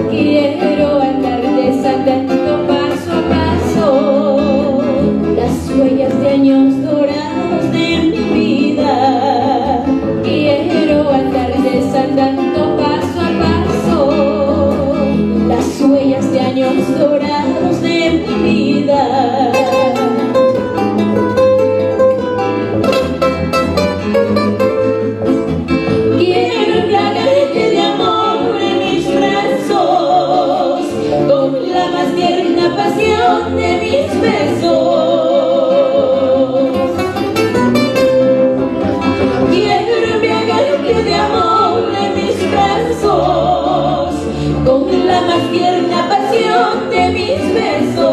Quiero andar desandando paso a paso las huellas de años dorados de mi vida. Quiero andar desandando paso a paso las huellas de años dorados de mi vida. De mis besos quiero embriagarte de amor de mis brazos con la más tierna pasión de mis besos.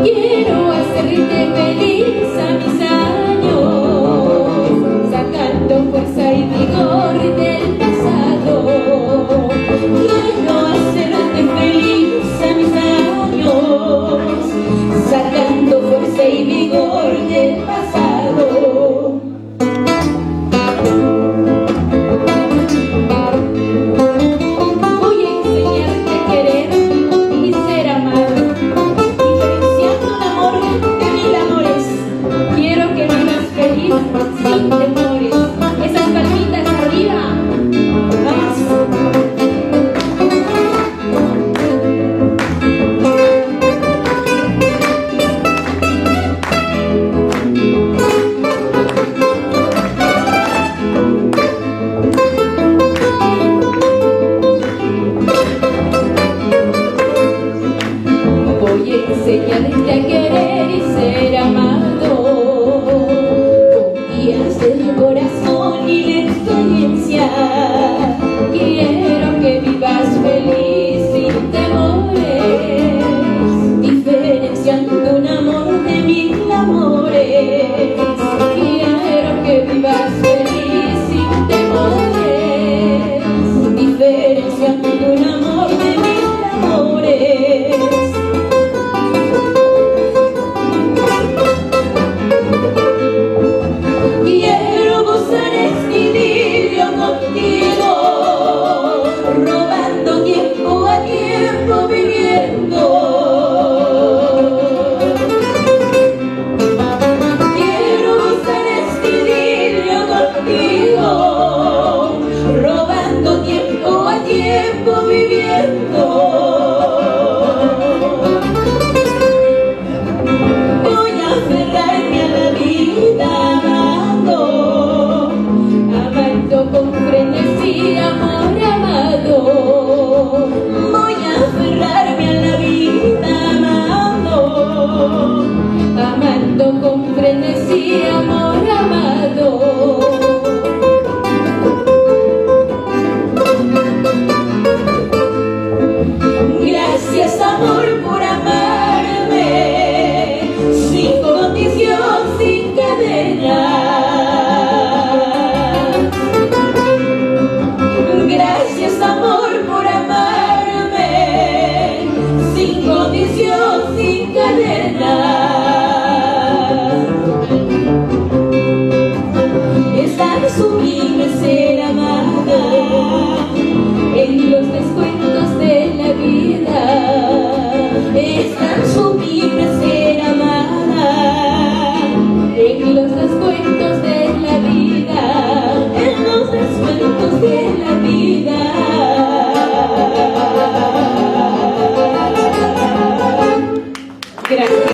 Quiero hacerte feliz a mis años, sacando fuerza y vigor del pasado. Quiero hacerte feliz a mis años, sacando fuerza y vigor del pasado. Voy a enseñarte a querer y ser amado, diferenciando un amor de mil amores. Quiero que vivas feliz sin temores. Esas palmitas arriba. Vamos. Voy a enseñarte a querer y ser amado, con guías del corazón y la experiencia. Quiero que vivas feliz sin temores, diferenciando un amor de mil amores. Quiero que vivas feliz sin temores, diferenciando un amor de mil amores. Quiero gozar este idilio contigo, robando tiempo a tiempo viviendo. Quiero gozar este idilio contigo, robando tiempo a tiempo viviendo. Voy a aferrarme a la vida amando, amando con frenesí, amor amado. Voy a aferrarme a la vida amando, amando con frenesí, amor